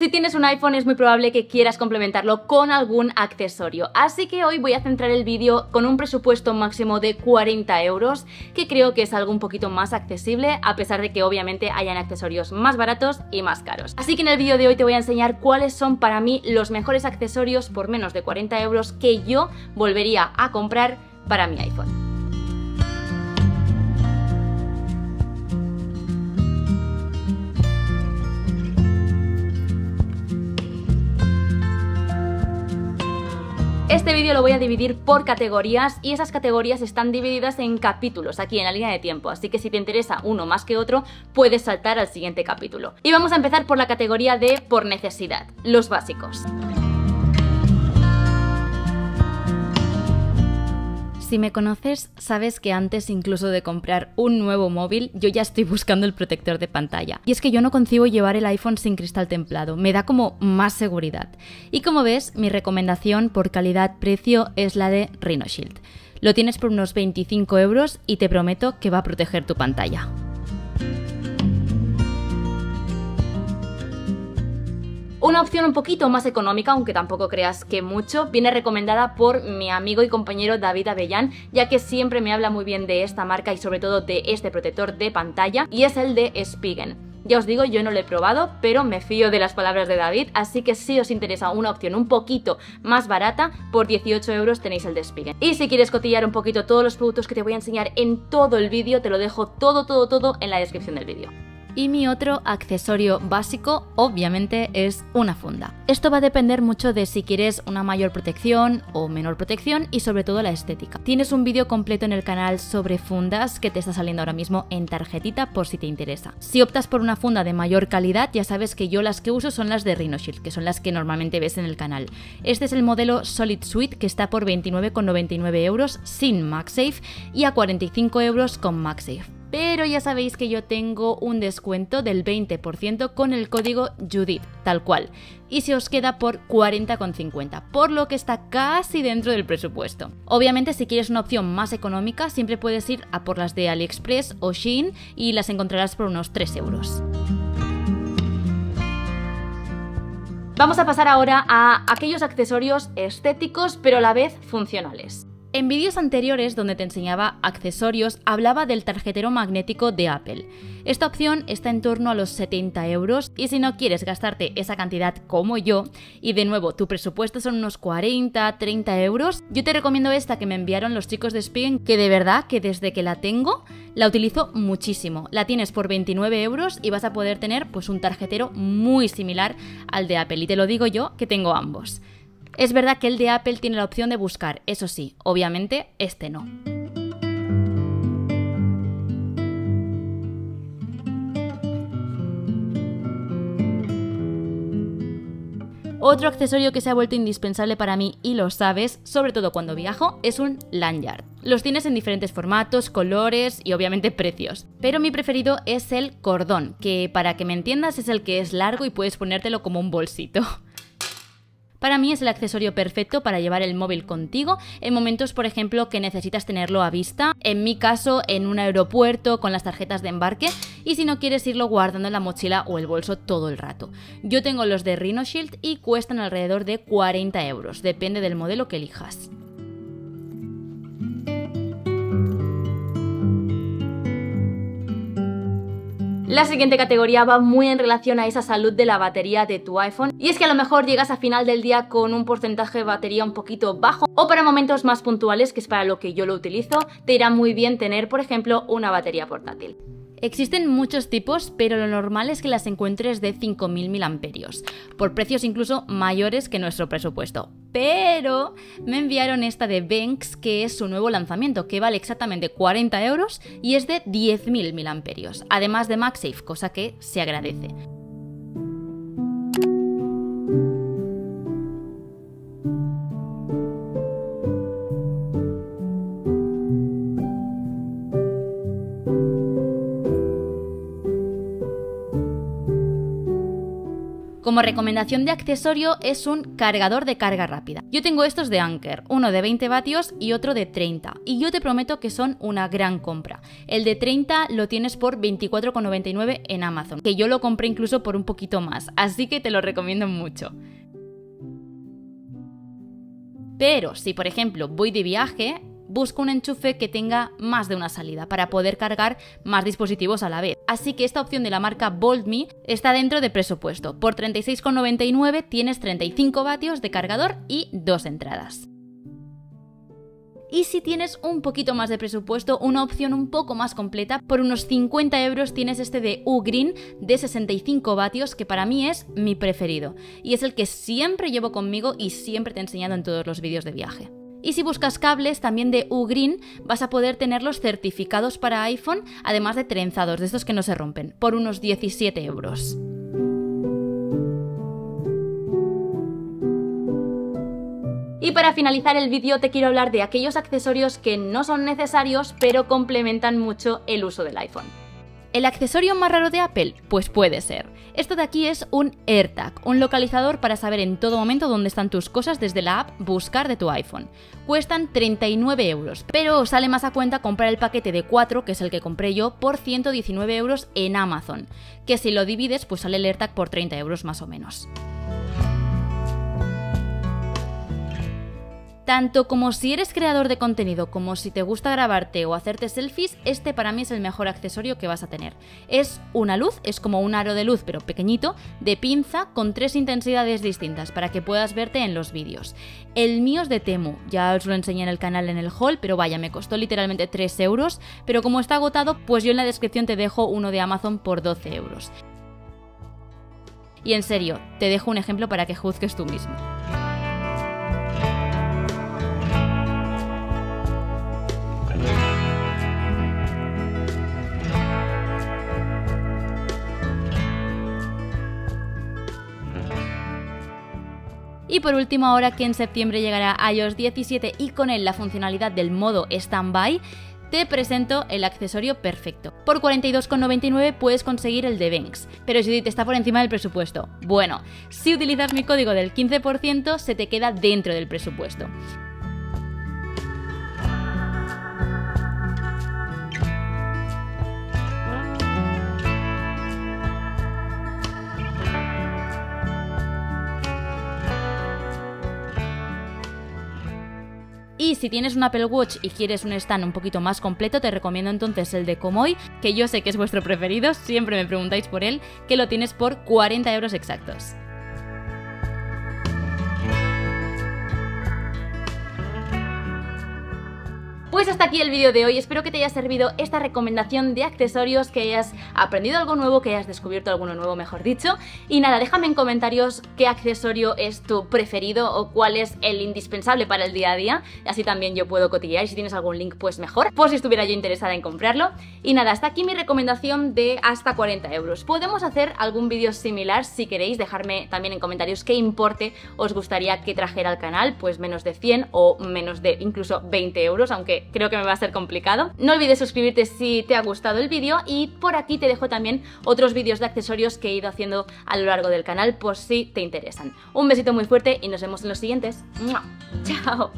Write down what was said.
Si tienes un iPhone es muy probable que quieras complementarlo con algún accesorio, así que hoy voy a centrar el vídeo con un presupuesto máximo de 40 euros, que creo que es algo un poquito más accesible, a pesar de que obviamente hayan accesorios más baratos y más caros. Así que en el vídeo de hoy te voy a enseñar cuáles son para mí los mejores accesorios por menos de 40 euros que yo volvería a comprar para mi iPhone. Este vídeo lo voy a dividir por categorías y esas categorías están divididas en capítulos aquí en la línea de tiempo, así que si te interesa uno más que otro puedes saltar al siguiente capítulo. Y vamos a empezar por la categoría de por necesidad, los básicos. Si me conoces, sabes que antes incluso de comprar un nuevo móvil, yo ya estoy buscando el protector de pantalla. Y es que yo no concibo llevar el iPhone sin cristal templado, me da como más seguridad. Y como ves, mi recomendación por calidad-precio es la de RhinoShield. Lo tienes por unos 25 euros y te prometo que va a proteger tu pantalla. Una opción un poquito más económica, aunque tampoco creas que mucho, viene recomendada por mi amigo y compañero David Avellán, ya que siempre me habla muy bien de esta marca y sobre todo de este protector de pantalla, y es el de Spigen. Ya os digo, yo no lo he probado, pero me fío de las palabras de David, así que si os interesa una opción un poquito más barata, por 18 euros tenéis el de Spigen. Y si quieres cotillar un poquito todos los productos que te voy a enseñar en todo el vídeo, te lo dejo todo en la descripción del vídeo. Y mi otro accesorio básico, obviamente, es una funda. Esto va a depender mucho de si quieres una mayor protección o menor protección y sobre todo la estética. Tienes un vídeo completo en el canal sobre fundas que te está saliendo ahora mismo en tarjetita por si te interesa. Si optas por una funda de mayor calidad, ya sabes que yo las que uso son las de RhinoShield, que son las que normalmente ves en el canal. Este es el modelo Solid Suite, que está por 29,99 euros sin MagSafe y a 45 euros con MagSafe. Pero ya sabéis que yo tengo un descuento del 20% con el código Judith, tal cual, y se os queda por 40,50, por lo que está casi dentro del presupuesto. Obviamente, si quieres una opción más económica, siempre puedes ir a por las de AliExpress o Shein y las encontrarás por unos 3 euros. Vamos a pasar ahora a aquellos accesorios estéticos pero a la vez funcionales. En vídeos anteriores donde te enseñaba accesorios hablaba del tarjetero magnético de Apple. Esta opción está en torno a los 70 euros y si no quieres gastarte esa cantidad como yo, y de nuevo tu presupuesto son unos 40-30 euros, yo te recomiendo esta que me enviaron los chicos de Spigen, que de verdad que desde que la tengo la utilizo muchísimo. La tienes por 29 euros y vas a poder tener pues un tarjetero muy similar al de Apple, y te lo digo yo que tengo ambos. Es verdad que el de Apple tiene la opción de buscar, eso sí, obviamente este no. Otro accesorio que se ha vuelto indispensable para mí, y lo sabes, sobre todo cuando viajo, es un lanyard. Los tienes en diferentes formatos, colores y obviamente precios. Pero mi preferido es el cordón, que para que me entiendas es el que es largo y puedes ponértelo como un bolsito. Para mí es el accesorio perfecto para llevar el móvil contigo en momentos, por ejemplo, que necesitas tenerlo a vista, en mi caso en un aeropuerto con las tarjetas de embarque, y si no quieres irlo guardando en la mochila o el bolso todo el rato. Yo tengo los de RhinoShield y cuestan alrededor de 40 euros, depende del modelo que elijas. La siguiente categoría va muy en relación a esa salud de la batería de tu iPhone, y es que a lo mejor llegas a final del día con un porcentaje de batería un poquito bajo, o para momentos más puntuales, que es para lo que yo lo utilizo, te irá muy bien tener, por ejemplo, una batería portátil. Existen muchos tipos, pero lo normal es que las encuentres de 5000 mAh, por precios incluso mayores que nuestro presupuesto. Pero me enviaron esta de Benks, que es su nuevo lanzamiento, que vale exactamente 40 euros y es de 10.000 mAh, además de MagSafe, cosa que se agradece. Como Como recomendación de accesorio es un cargador de carga rápida. Yo tengo estos de Anker, uno de 20 vatios y otro de 30, y yo te prometo que son una gran compra. El de 30 lo tienes por 24,99 en Amazon, que yo lo compré incluso por un poquito más, así que te lo recomiendo mucho. Pero si por ejemplo voy de viaje, busco un enchufe que tenga más de una salida para poder cargar más dispositivos a la vez. Así que esta opción de la marca BoldMe está dentro de presupuesto. Por 36,99 tienes 35 vatios de cargador y 2 entradas. Y si tienes un poquito más de presupuesto, una opción un poco más completa, por unos 50 euros tienes este de Ugreen de 65 vatios, que para mí es mi preferido. Y es el que siempre llevo conmigo y siempre te he enseñado en todos los vídeos de viaje. Y si buscas cables también de Ugreen, vas a poder tenerlos certificados para iPhone, además de trenzados, de estos que no se rompen, por unos 17 euros. Y para finalizar el vídeo te quiero hablar de aquellos accesorios que no son necesarios, pero complementan mucho el uso del iPhone. ¿El accesorio más raro de Apple? Pues puede ser. Esto de aquí es un AirTag, un localizador para saber en todo momento dónde están tus cosas desde la app Buscar de tu iPhone. Cuestan 39 euros, pero os sale más a cuenta comprar el paquete de 4, que es el que compré yo, por 119 euros en Amazon, que si lo divides pues sale el AirTag por 30 euros más o menos. Tanto como si eres creador de contenido como si te gusta grabarte o hacerte selfies, este para mí es el mejor accesorio que vas a tener. Es una luz, es como un aro de luz pero pequeñito, de pinza con 3 intensidades distintas para que puedas verte en los vídeos. El mío es de Temu, ya os lo enseñé en el canal en el haul, pero vaya, me costó literalmente 3 euros, pero como está agotado, pues yo en la descripción te dejo uno de Amazon por 12 euros. Y en serio, te dejo un ejemplo para que juzgues tú mismo. Y por último, ahora que en septiembre llegará iOS 17 y con él la funcionalidad del modo Standby, te presento el accesorio perfecto. Por 42,99 puedes conseguir el de Banks, pero si te está por encima del presupuesto, bueno, si utilizas mi código del 15% se te queda dentro del presupuesto. Y si tienes un Apple Watch y quieres un stand un poquito más completo, te recomiendo entonces el de Komoi, que yo sé que es vuestro preferido, siempre me preguntáis por él, que lo tienes por 40 euros exactos. Pues hasta aquí el vídeo de hoy, espero que te haya servido esta recomendación de accesorios, que hayas aprendido algo nuevo, que hayas descubierto alguno nuevo, mejor dicho. Y nada, déjame en comentarios qué accesorio es tu preferido o cuál es el indispensable para el día a día, así también yo puedo cotillear, y si tienes algún link pues mejor, por si estuviera yo interesada en comprarlo. Y nada, hasta aquí mi recomendación de hasta 40 euros. Podemos hacer algún vídeo similar si queréis, dejarme también en comentarios qué importe os gustaría que trajera al canal, pues menos de 100 o menos de incluso 20 euros, aunque creo que me va a ser complicado. No olvides suscribirte si te ha gustado el vídeo, y por aquí te dejo también otros vídeos de accesorios que he ido haciendo a lo largo del canal por si te interesan. Un besito muy fuerte y nos vemos en los siguientes. ¡Mua! ¡Chao!